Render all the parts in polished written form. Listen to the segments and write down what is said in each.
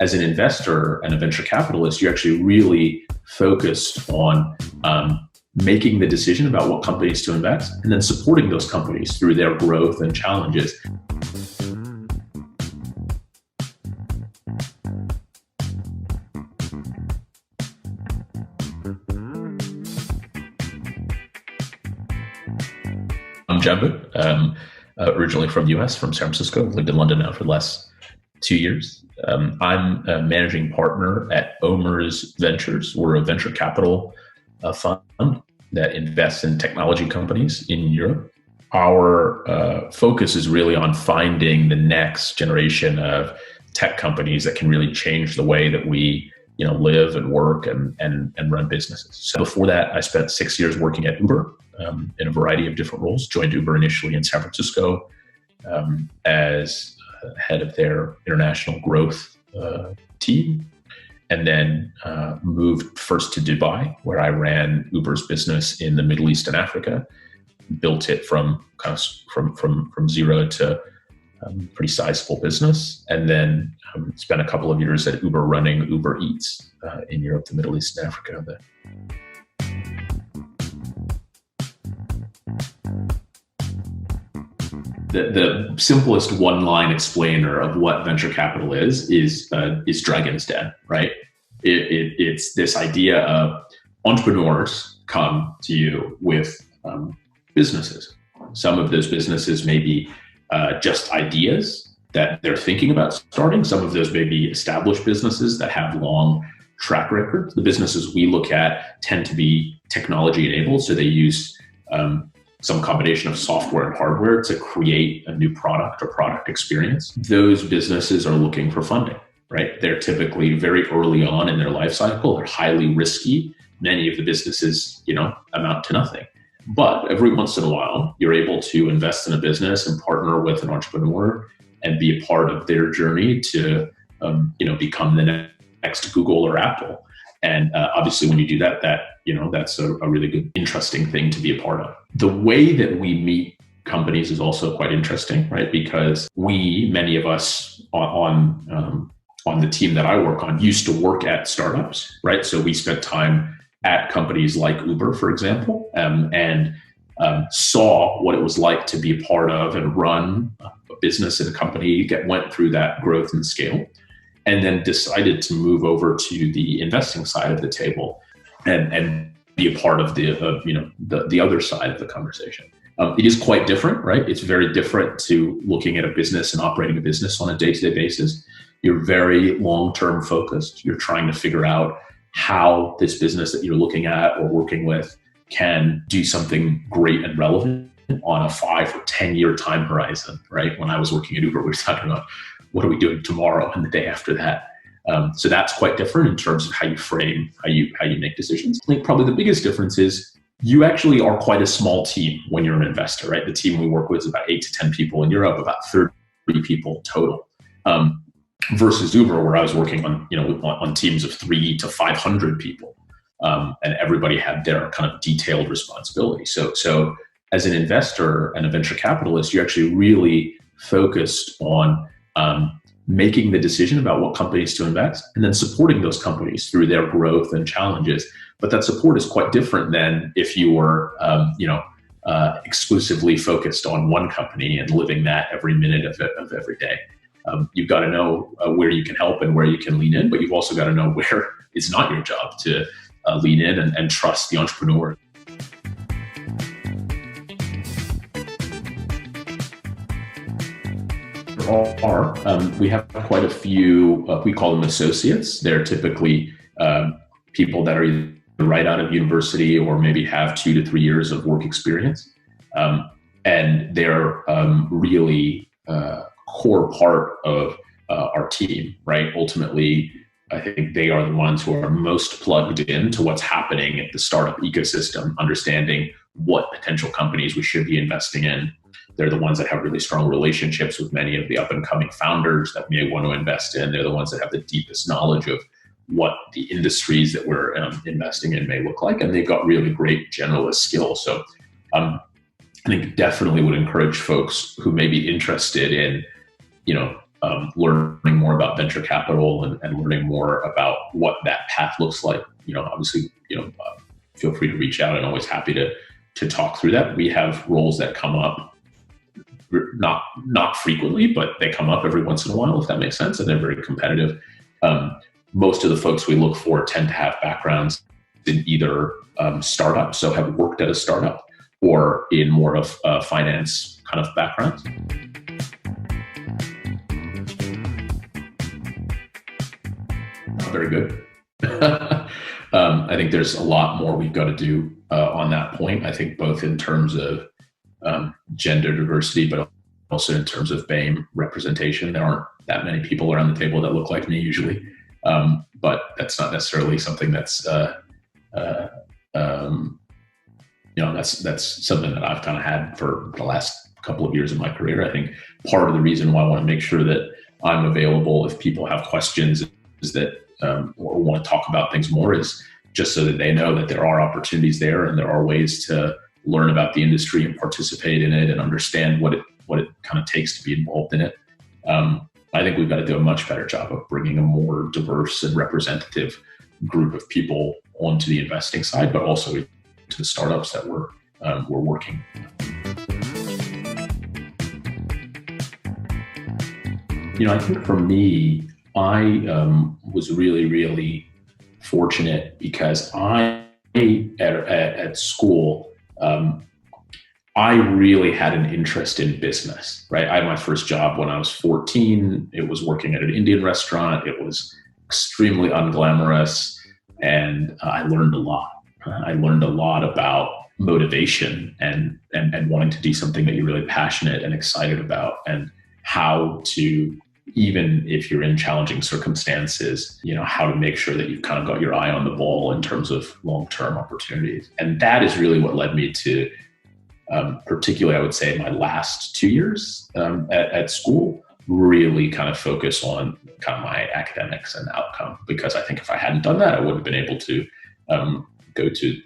as an investor and a venture capitalist, you're actually really focused on making the decision about what companies to invest and then supporting those companies through their growth and challenges. I'm Jambu, originally from the US, from San Francisco. Lived in London now for the last 2 years. I'm a managing partner at OMERS Ventures. We're a venture capital fund that invests in technology companies in Europe. Our focus is really on finding the next generation of tech companies that can really change the way that we live and work and run businesses. So before that, I spent 6 years working at Uber in a variety of different roles. Joined Uber initially in San Francisco as head of their international growth team, and then moved first to Dubai, where I ran Uber's business in the Middle East and Africa. Built it from zero to pretty sizable business, and then spent a couple of years at Uber running Uber Eats in Europe, the Middle East, and Africa. The simplest one-line explainer of what venture capital is Dragon's Den, right? It's this idea of entrepreneurs come to you with businesses. Some of those businesses may be just ideas that they're thinking about starting. Some of those may be established businesses that have long track records. The businesses we look at tend to be technology enabled, so they use some combination of software and hardware to create a new product or product experience. Those businesses are looking for funding, right? They're typically very early on in their life cycle. They're highly risky. Many of the businesses, amount to nothing. But every once in a while, you're able to invest in a business and partner with an entrepreneur and be a part of their journey to, become the next Google or Apple. And obviously, when you do that, that's a really good, interesting thing to be a part of. The way that we meet companies is also quite interesting, right? Because many of us on the team that I work on, used to work at startups, right? So we spent time at companies like Uber, for example, and saw what it was like to be a part of and run a business in a company that went through that growth and scale, and then decided to move over to the investing side of the table and be a part of the other side of the conversation. It is quite different, right? It's very different to looking at a business and operating a business on a day-to-day basis. You're very long-term focused. You're trying to figure out how this business that you're looking at or working with can do something great and relevant on a 5 or 10 year time horizon, right? When I was working at Uber, we were talking about what are we doing tomorrow and the day after that. So that's quite different in terms of how you frame, how you make decisions. I think probably the biggest difference is you actually are quite a small team when you're an investor, right? The team we work with is about 8 to 10 people in Europe, about 30 people total. Versus Uber, where I was working on teams of 300 to 500 people, and everybody had their kind of detailed responsibility. So as an investor and a venture capitalist, you're actually really focused on making the decision about what companies to invest and then supporting those companies through their growth and challenges. But that support is quite different than if you were, exclusively focused on one company and living that every minute of every day. You've got to know where you can help and where you can lean in, but you've also got to know where it's not your job to lean in and trust the entrepreneur. We have quite a few, we call them associates. They're typically people that are either right out of university or maybe have 2 to 3 years of work experience. And they're really core part of our team, right? Ultimately, I think they are the ones who are most plugged into what's happening at the startup ecosystem, understanding what potential companies we should be investing in. They're the ones that have really strong relationships with many of the up and coming founders that we may want to invest in. They're the ones that have the deepest knowledge of what the industries that we're investing in may look like. And they've got really great generalist skills. So I think definitely would encourage folks who may be interested in, learning more about venture capital and learning more about what that path looks like, obviously, feel free to reach out, and always happy to talk through that. We have roles that come up, not frequently, but they come up every once in a while, if that makes sense, and they're very competitive. Most of the folks we look for tend to have backgrounds in either startups, so have worked at a startup, or in more of finance kind of backgrounds. Very good. I think there's a lot more we've got to do on that point. I think both in terms of gender diversity, but also in terms of BAME representation. There aren't that many people around the table that look like me usually, but that's not necessarily something that's that's something that I've kind of had for the last couple of years of my career. I think part of the reason why I want to make sure that I'm available if people have questions is that or want to talk about things more, is just so that they know that there are opportunities there and there are ways to learn about the industry and participate in it and understand what it kind of takes to be involved in it. I think we've got to do a much better job of bringing a more diverse and representative group of people onto the investing side, but also to the startups that we're working. I think for me, I was really, really fortunate because at school, I really had an interest in business, right? I had my first job when I was 14. It was working at an Indian restaurant. It was extremely unglamorous, and I learned a lot. I learned a lot about motivation and wanting to do something that you're really passionate and excited about, and how to, even if you're in challenging circumstances, how to make sure that you've kind of got your eye on the ball in terms of long-term opportunities. And that is really what led me to, particularly I would say my last 2 years at school, really kind of focus on kind of my academics and outcome. Because I think if I hadn't done that, I wouldn't have been able to go to,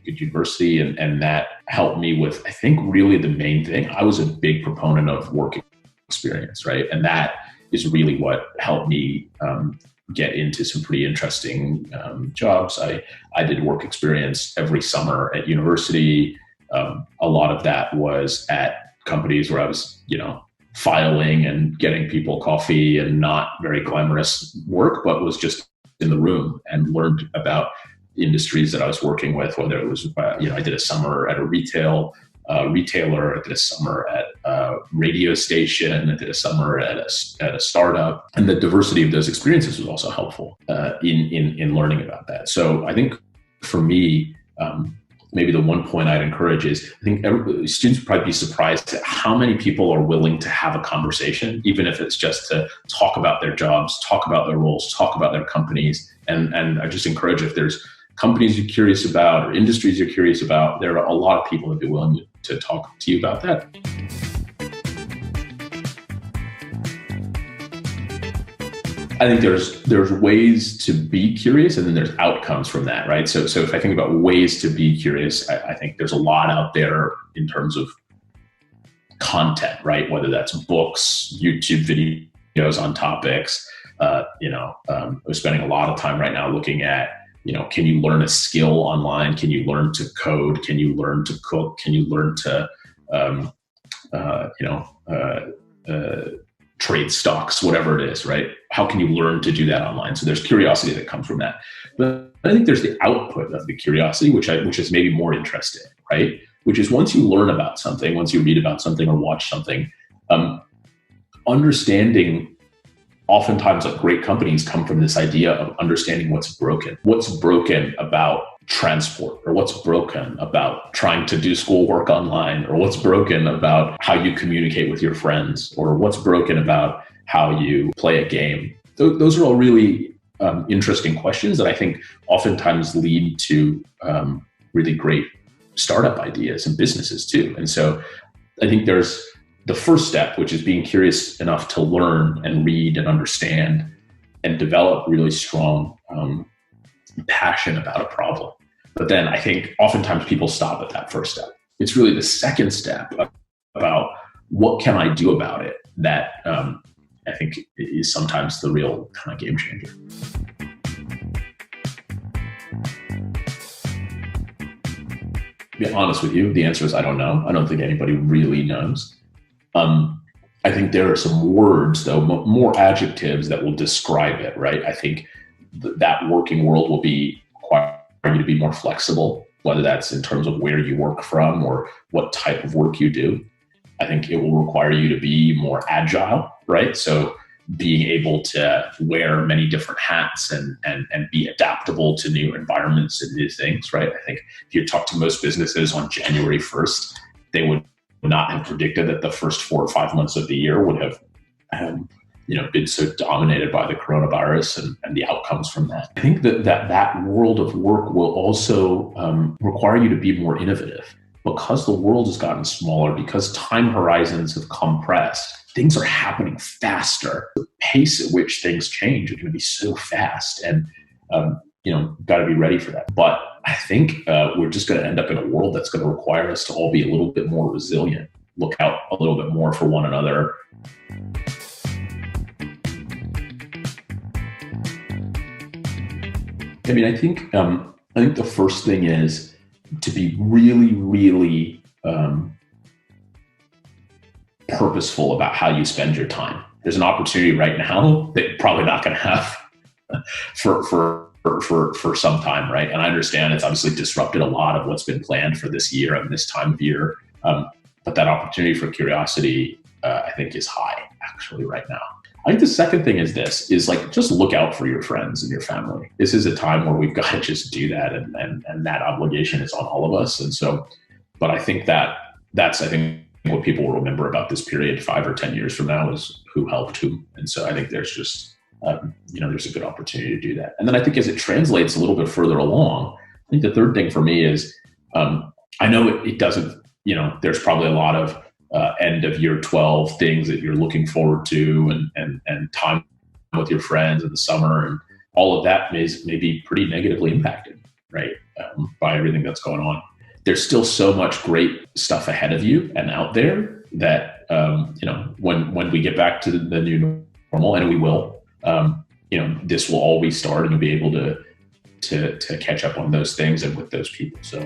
good university. And that helped me with, I think, really the main thing. I was a big proponent of work experience, right? And that is really what helped me get into some pretty interesting jobs. I did work experience every summer at university. A lot of that was at companies where I was, filing and getting people coffee, and not very glamorous work, but was just in the room and learned about industries that I was working with, whether it was, I did a summer at a retailer, I did a summer at a radio station, I did a summer at a startup. And the diversity of those experiences was also helpful in learning about that. So I think for me, maybe the one point I'd encourage is, I think students would probably be surprised at how many people are willing to have a conversation, even if it's just to talk about their jobs, talk about their roles, talk about their companies. And I just encourage, if there's companies you're curious about or industries you're curious about, there are a lot of people that be willing to talk to you about that. I think there's ways to be curious, and then there's outcomes from that, right? So if I think about ways to be curious, I think there's a lot out there in terms of content, right? Whether that's books, YouTube videos on topics. We're spending a lot of time right now looking at, can you learn a skill online? Can you learn to code? Can you learn to cook? Can you learn to, trade stocks, whatever it is, right? How can you learn to do that online? So there's curiosity that comes from that. But I think there's the output of the curiosity, which is maybe more interesting, right? Which is, once you learn about something, once you read about something or watch something, understanding. Oftentimes, like, great companies come from this idea of understanding what's broken about transport, or what's broken about trying to do schoolwork online, or what's broken about how you communicate with your friends, or what's broken about how you play a game. Those are all really interesting questions that I think oftentimes lead to really great startup ideas and businesses too. And so I think there's the first step, which is being curious enough to learn and read and understand and develop really strong passion about a problem. But then I think oftentimes people stop at that first step. It's really the second step about what can I do about it that I think is sometimes the real kind of game changer. To be honest with you, the answer is I don't know. I don't think anybody really knows. I think there are some words, though, more adjectives that will describe it, right? I think that working world will require you to be more flexible, whether that's in terms of where you work from or what type of work you do. I think it will require you to be more agile, right? So being able to wear many different hats and be adaptable to new environments and new things, right? I think if you talk to most businesses on January 1st, they would not have predicted that the first 4 or 5 months of the year would have been so dominated by the coronavirus and the outcomes from that. I think that world of work will also require you to be more innovative. Because the world has gotten smaller, because time horizons have compressed, things are happening faster. The pace at which things change is going to be so fast, and got to be ready for that. But I think we're just going to end up in a world that's going to require us to all be a little bit more resilient, look out a little bit more for one another. I mean, I think the first thing is to be really, really purposeful about how you spend your time. There's an opportunity right now that you're probably not going to have for some time, right? And I understand it's obviously disrupted a lot of what's been planned for this year and this time of year. But that opportunity for curiosity, I think, is high actually right now. I think the second thing is just look out for your friends and your family. This is a time where we've got to just do that, and that obligation is on all of us. And so, but I think that's what people will remember about this period 5 or 10 years from now is who helped whom. And so I think there's just there's a good opportunity to do that. And then I think as it translates a little bit further along, I think the third thing for me is I know it doesn't. There's probably a lot of end of year 12 things that you're looking forward to and time with your friends in the summer, and all of that may be pretty negatively impacted, right, by everything that's going on. There's still so much great stuff ahead of you and out there that when we get back to the new normal, and we will, this will always start, and you'll be able to catch up on those things and with those people. So